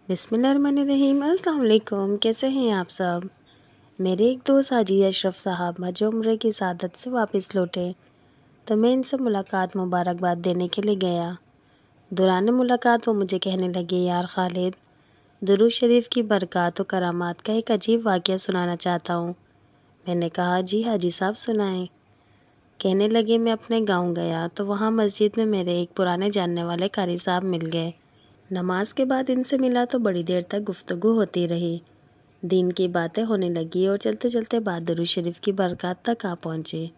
बिस्मिल्लाहिर्रहमानिर्रहीम। अस्सलाम वालेकुम। कैसे हैं आप सब? मेरे एक दोस्त हाजी अशरफ साहब हज उम्रे की सादत से वापस लौटे तो मैं इनसे मुलाकात मुबारकबाद देने के लिए गया। दौरान मुलाकात वो मुझे कहने लगे, यार खालिद, दुरूद शरीफ की बरक़ात व करामात का एक अजीब वाक़या सुनाना चाहता हूँ। मैंने कहा, जी हाजी साहब सुनाएं। कहने लगे, मैं अपने गाँव गया तो वहाँ मस्जिद में मेरे एक पुराने जानने वाले कारी साहब मिल गए। नमाज के बाद इनसे मिला तो बड़ी देर तक गुफ्तगू होती रही। दीन की बातें होने लगी और चलते चलते बात दुरूद शरीफ की बरक़ात तक आ पहुँची।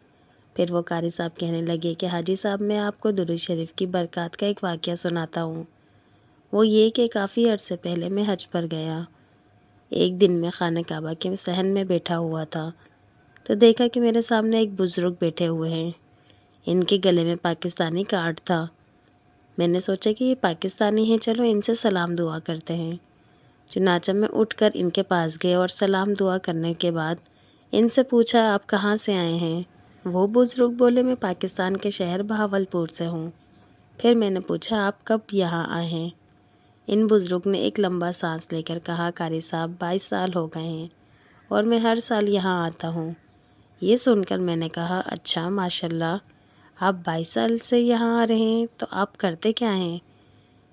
फिर वो कारी साहब कहने लगे कि हाजी साहब, मैं आपको दुरूद शरीफ की बरक़ात का एक वाक़या सुनाता हूँ। वो ये कि काफ़ी अर्से पहले मैं हज पर गया। एक दिन मैं खाने काबा के सहन में बैठा हुआ था तो देखा कि मेरे सामने एक बुज़ुर्ग बैठे हुए हैं। इनके गले में पाकिस्तानी कार्ड था। मैंने सोचा कि ये पाकिस्तानी हैं, चलो इनसे सलाम दुआ करते हैं। चुनाचा मैं उठकर इनके पास गए और सलाम दुआ करने के बाद इनसे पूछा, आप कहाँ से आए हैं? वो बुज़ुर्ग बोले, मैं पाकिस्तान के शहर बहावलपुर से हूँ। फिर मैंने पूछा, आप कब यहाँ आए हैं? इन बुज़ुर्ग ने एक लंबा सांस लेकर कहा, कारी साहब, 22 साल हो गए हैं और मैं हर साल यहाँ आता हूँ। ये सुनकर मैंने कहा, अच्छा माशाल्लाह, आप 22 साल से यहाँ आ रहे हैं, तो आप करते क्या हैं?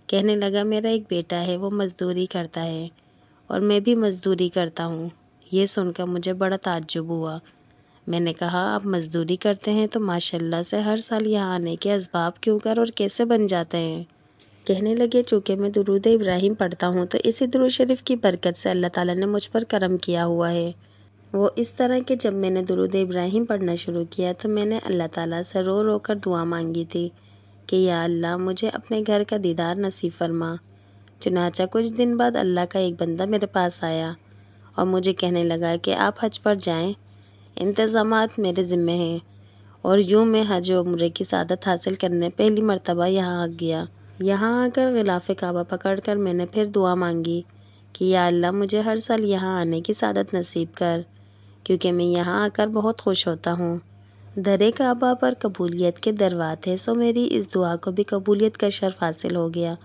कहने लगा, मेरा एक बेटा है, वो मज़दूरी करता है और मैं भी मज़दूरी करता हूँ। ये सुनकर मुझे बड़ा ताज्जुब हुआ। मैंने कहा, आप मज़दूरी करते हैं तो माशाल्लाह से हर साल यहाँ आने के असबाब क्यों कर और कैसे बन जाते हैं? कहने लगे, चूँकि मैं दुरूद इब्राहिम पढ़ता हूँ तो इसी दुरूद शरीफ की बरकत से अल्लाह ताला ने मुझ पर करम किया हुआ है। वो इस तरह कि जब मैंने दुरूद इब्राहिम पढ़ना शुरू किया तो मैंने अल्लाह ताला से रो रो कर दुआ मांगी थी कि या अल्लाह, मुझे अपने घर का दीदार नसीब फरमा। चुनाचा कुछ दिन बाद अल्लाह का एक बंदा मेरे पास आया और मुझे कहने लगा कि आप हज पर जाएं, इंतज़ामात मेरे ज़िम्मे हैं। और यूँ मैं हज उम्रे की सादत हासिल करने पहली मर्तबा यहाँ आ गया। यहाँ आकर ग़िलाफ़े काबा पकड़कर मैंने फिर दुआ मांगी कि या अल्लाह, मुझे हर साल यहाँ आने की सादत नसीब कर, क्योंकि मैं यहाँ आकर बहुत खुश होता हूँ। दरे काबा पर कबूलियत के दरवाज़े थे, सो मेरी इस दुआ को भी कबूलियत का शर्फ हासिल हो गया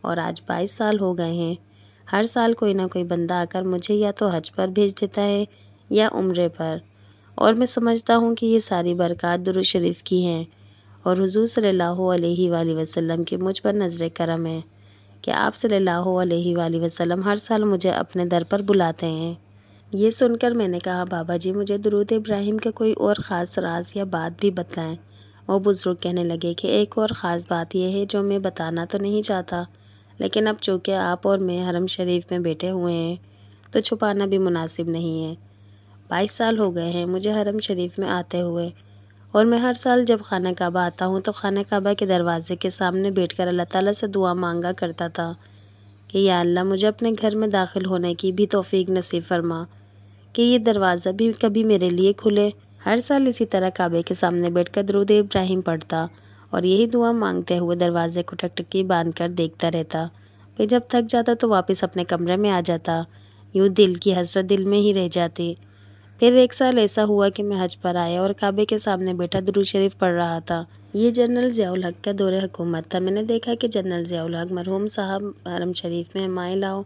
और आज 22 साल हो गए हैं। हर साल कोई ना कोई बंदा आकर मुझे या तो हज पर भेज देता है या उम्रे पर, और मैं समझता हूँ कि ये सारी बरक़ात दुरूद शरीफ की हैं और हुज़ूर सल्लल्लाहु अलैहि वसल्लम की मुझ पर नज़र करम है कि आप सल्लल्लाहु अलैहि वसल्लम हर साल मुझे अपने दर पर बुलाते हैं। ये सुनकर मैंने कहा, बाबा जी, मुझे दुरूद इब्राहिम का कोई और ख़ास राज या बात भी बताएं। वो बुज़ुर्ग कहने लगे कि एक और ख़ास बात यह है जो मैं बताना तो नहीं चाहता, लेकिन अब चूँकि आप और मैं हरम शरीफ में बैठे हुए हैं तो छुपाना भी मुनासिब नहीं है। 22 साल हो गए हैं मुझे हरम शरीफ में आते हुए, और मैं हर साल जब खाना काबा आता हूँ तो खाना काबा के दरवाज़े के सामने बैठकर अल्लाह ताला से दुआ मांगा करता था कि या अल्लाह, मुझे अपने घर में दाखिल होने की भी तौफीक नसीब फरमा कि ये दरवाज़ा भी कभी मेरे लिए खुले। हर साल इसी तरह काबे के सामने बैठकर दुरूद इब्राहिम पढ़ता और यही दुआ मांगते हुए दरवाजे को टकटकी बांध कर देखता रहता। फिर जब थक जाता तो वापस अपने कमरे में आ जाता। यूँ दिल की हसरत दिल में ही रह जाती। फिर एक साल ऐसा हुआ कि मैं हज पर आया और काबे के सामने बैठा दुरूद शरीफ पढ़ रहा था। ये जनरल ज़ियाउल हक का दौरे हुकूमत था। मैंने देखा कि जनरल ज़ियाउल हक मरहूम साहब हरम शरीफ में माइलाओ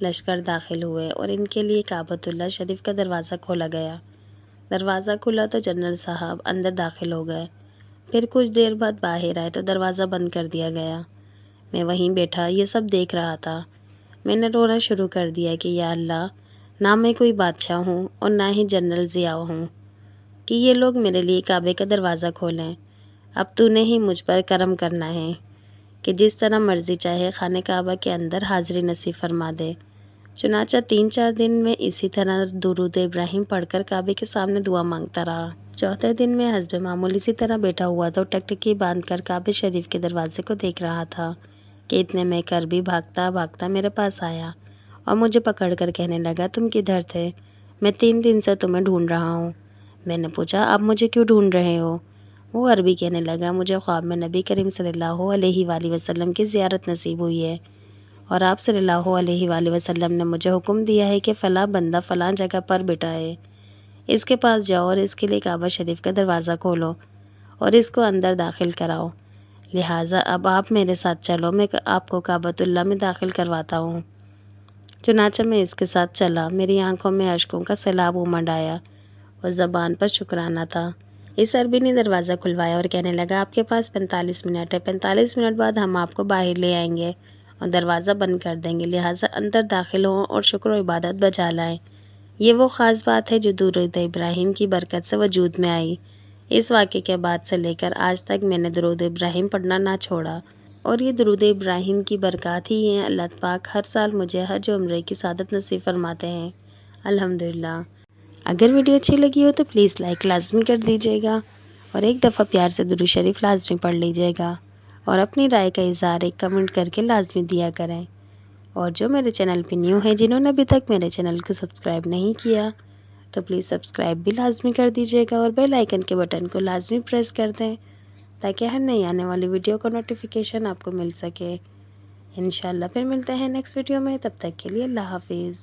लश्कर दाखिल हुए और इनके लिए काबतुल्लाह शरीफ का दरवाज़ा खोला गया। दरवाज़ा खुला तो जनरल साहब अंदर दाखिल हो गए। फिर कुछ देर बाद बाहर आए तो दरवाज़ा बंद कर दिया गया। मैं वहीं बैठा ये सब देख रहा था। मैंने रोना शुरू कर दिया कि या अल्लाह, ना मैं कोई बादशाह हूँ और ना ही जनरल ज़िया हूँ कि ये लोग मेरे लिए काबे का दरवाज़ा खोलें। अब तूने ही मुझ पर करम करना है कि जिस तरह मर्ज़ी चाहे खाने काबा के अंदर हाज़िरी नसीब फरमा दे। चुनाचा 3-4 दिन में इसी तरह दुरूद इब्राहिम पढ़कर काबे के सामने दुआ मांगता रहा। चौथे दिन में हस्ब मामूल इसी तरह बैठा हुआ था और टकटकी बांध कर काबे शरीफ के दरवाजे को देख रहा था कि इतने में करबी भागता भागता मेरे पास आया और मुझे पकड़ कर कहने लगा, तुम किधर थे? मैं 3 दिन से तुम्हें ढूंढ रहा हूँ। मैंने पूछा, आप मुझे क्यों ढूंढ रहे हो? वो अरबी कहने लगा, मुझे ख्वाब में नबी करीम सल्लल्लाहु अलैहि वसल्लम की ज़ियारत नसीब हुई है और आप सल्लल्लाहु अलैहि वसल्लम ने मुझे हुक्म दिया है कि फ़लाँ बंदा फ़लाँ जगह पर बैठा है, इसके पास जाओ और इसके लिए काबा शरीफ का दरवाज़ा खोलो और इसको अंदर दाखिल कराओ। लिहाजा अब आप मेरे साथ चलो, मैं आपको काबतुल्लाह में दाखिल करवाता हूँ। चुनाचा मैं इसके साथ चला। मेरी आंखों में अश्कों का सैलाब उमड़ आया और ज़बान पर शुक्राना था। इस अरबी ने दरवाज़ा खुलवाया और कहने लगा, आपके पास 45 मिनट है। 45 मिनट बाद हम आपको बाहर ले आएंगे और दरवाज़ा बंद कर देंगे, लिहाजा अंदर दाखिल हों और शुक्र व इबादत बजा लाएं। ये वो ख़ास बात है जो दुरूद इब्राहिम की बरकत से वजूद में आई। इस वाक़े के बाद से लेकर आज तक मैंने दुरूद इब्राहिम पढ़ना ना छोड़ा और ये दुरूद इब्राहिम की बरकत ही हैं अल्लाह पाक हर साल मुझे हज और उम्रे की सादत नसीब फरमाते हैं, अल्हम्दुलिल्लाह। अगर वीडियो अच्छी लगी हो तो प्लीज़ लाइक लाजमी कर दीजिएगा और एक दफ़ा प्यार से दुरूद शरीफ लाजमी पढ़ लीजिएगा और अपनी राय का इज़हार एक कमेंट करके लाजमी दिया करें। और जो मेरे चैनल पे न्यू हैं, जिन्होंने अभी तक मेरे चैनल को सब्सक्राइब नहीं किया, तो प्लीज़ सब्सक्राइब भी लाजमी कर दीजिएगा और बेल आइकन के बटन को लाजमी प्रेस कर दें ताकि हर नई आने वाली वीडियो का नोटिफिकेशन आपको मिल सके। इंशाल्लाह फिर मिलते हैं नेक्स्ट वीडियो में, तब तक के लिए अल्लाह हाफिज़।